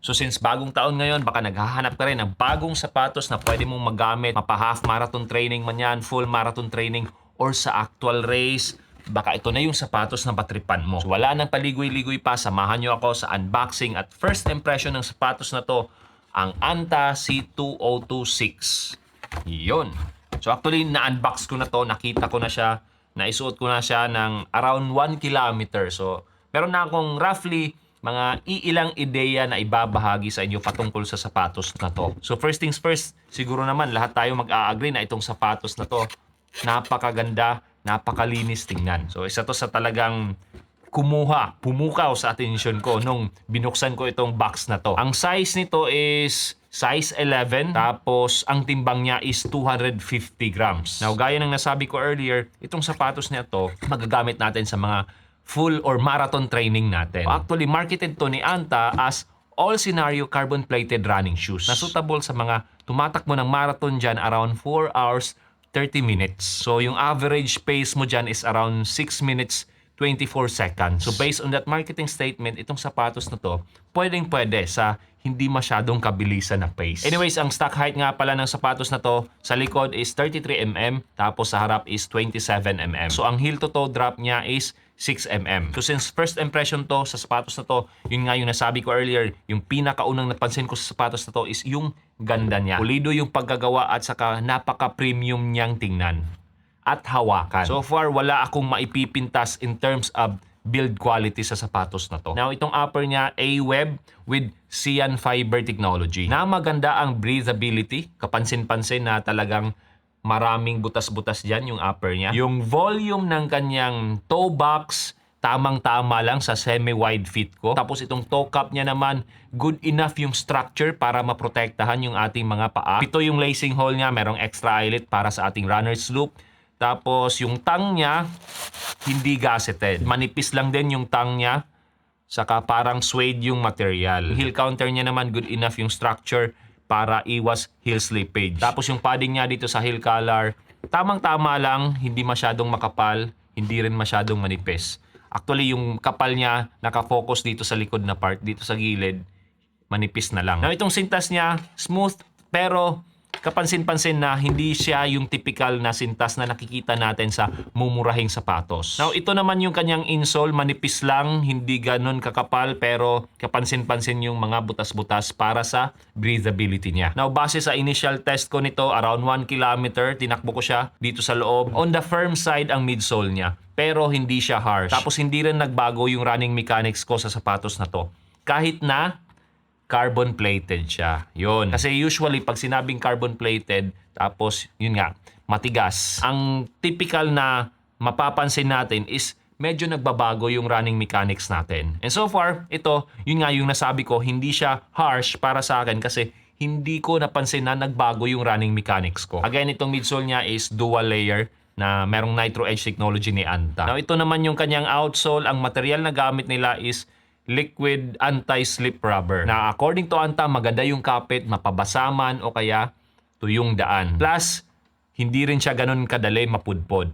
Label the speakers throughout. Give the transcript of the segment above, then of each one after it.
Speaker 1: So since bagong taon ngayon, baka naghahanap ka rin ng bagong sapatos na pwede mong magamit, mapa-half marathon training man yan, full marathon training, or sa actual race, baka ito na yung sapatos na patripan mo. So wala nang paligoy-ligoy pa, samahan nyo ako sa unboxing at first impression ng sapatos na to, ang Anta C2026. Yun. So actually, na-unbox ko na to, nakita ko na siya, naisuot ko na siya ng around 1 kilometer. So meron na akong roughly mga iilang ideya na ibabahagi sa inyo patungkol sa sapatos na to. So first things first, siguro naman lahat tayo mag-a-agree na itong sapatos na to, napakaganda, napakalinis tingnan. So isa to sa talagang pumukaw sa atensyon ko nung binuksan ko itong box na to. Ang size nito is size 11, tapos ang timbang niya is 250 grams. Now, gaya ng nasabi ko earlier, itong sapatos na to, magagamit natin sa mga full or marathon training natin. Actually, marketed to ni Anta as all-scenario carbon-plated running shoes na suitable sa mga tumatakbo ng marathon dyan around 4 hours 30 minutes. So, yung average pace mo dyan is around 6 minutes 24 seconds. So, based on that marketing statement, itong sapatos na to, pwedeng-pwede sa hindi masyadong kabilisan na pace. Anyways, ang stock height nga pala ng sapatos na to, sa likod is 33mm, tapos sa harap is 27mm. So, ang heel to toe drop niya is 6mm. So since first impression to sa sapatos na to, yun nga yung nasabi ko earlier, yung pinakaunang napansin ko sa sapatos na to is yung ganda niya. Pulido yung paggagawa at saka napaka-premium niyang tingnan at hawakan. So far, wala akong maipipintas in terms of build quality sa sapatos na to. Now, itong upper niya, A-Web with Cyan Fiber technology. Na maganda ang breathability. Kapansin-pansin na talagang maraming butas-butas dyan yung upper niya. Yung volume ng kanyang toe box, tamang-tama lang sa semi-wide fit ko. Tapos itong toe cap niya naman, good enough yung structure para maprotektahan yung ating mga paa. Ito yung lacing hole niya, merong extra eyelet para sa ating runner's loop. Tapos yung tongue niya, hindi gusseted. Manipis lang din yung tongue niya. Saka parang suede yung material. Heel counter niya naman, good enough yung structure para iwas heel slippage. Tapos yung padding niya dito sa heel collar, tamang-tama lang, hindi masyadong makapal, hindi rin masyadong manipis. Actually, yung kapal niya nakafocus dito sa likod na part, dito sa gilid, manipis na lang. Now, itong sintas niya, smooth, pero kapansin-pansin na hindi siya yung typical na sintas na nakikita natin sa mumurahing sapatos. Now, ito naman yung kanyang insole, manipis lang, hindi ganun kakapal, pero kapansin-pansin yung mga butas-butas para sa breathability niya. Now, base sa initial test ko nito, around 1 kilometer, tinakbo ko siya dito sa loob. On the firm side ang midsole niya, pero hindi siya harsh. Tapos hindi rin nagbago yung running mechanics ko sa sapatos na to. Kahit na carbon plated siya. Yun. Kasi usually pag sinabing carbon plated, tapos yun nga, matigas. Ang typical na mapapansin natin is medyo nagbabago yung running mechanics natin. And so far, ito, yun nga yung nasabi ko, hindi siya harsh para sa akin kasi hindi ko napansin na nagbago yung running mechanics ko. Again, itong midsole niya is dual layer na merong Nitro Edge technology ni Anta. Now, ito naman yung kanyang outsole. Ang material na gamit nila is liquid anti-slip rubber na according to Anta, maganda yung kapit, mapabasaman o kaya tuyong daan. Plus, hindi rin siya ganun kadali mapudpod.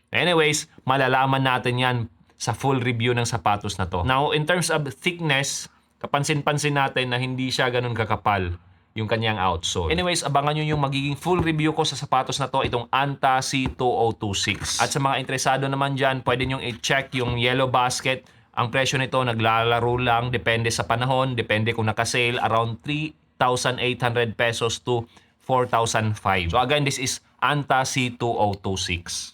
Speaker 1: Anyways, malalaman natin yan sa full review ng sapatos na to. Now, in terms of thickness, kapansin-pansin natin na hindi siya ganun kakapal yung kanyang outsole. Anyways, abangan nyo yung magiging full review ko sa sapatos na to, itong Anta C2026. At sa mga interesado naman dyan, pwede nyo i-check yung yellow basket. Ang presyo nito naglalaro lang, depende sa panahon, depende kung naka-sale, around 3,800 pesos to 4,500. So again, this is Anta C2026.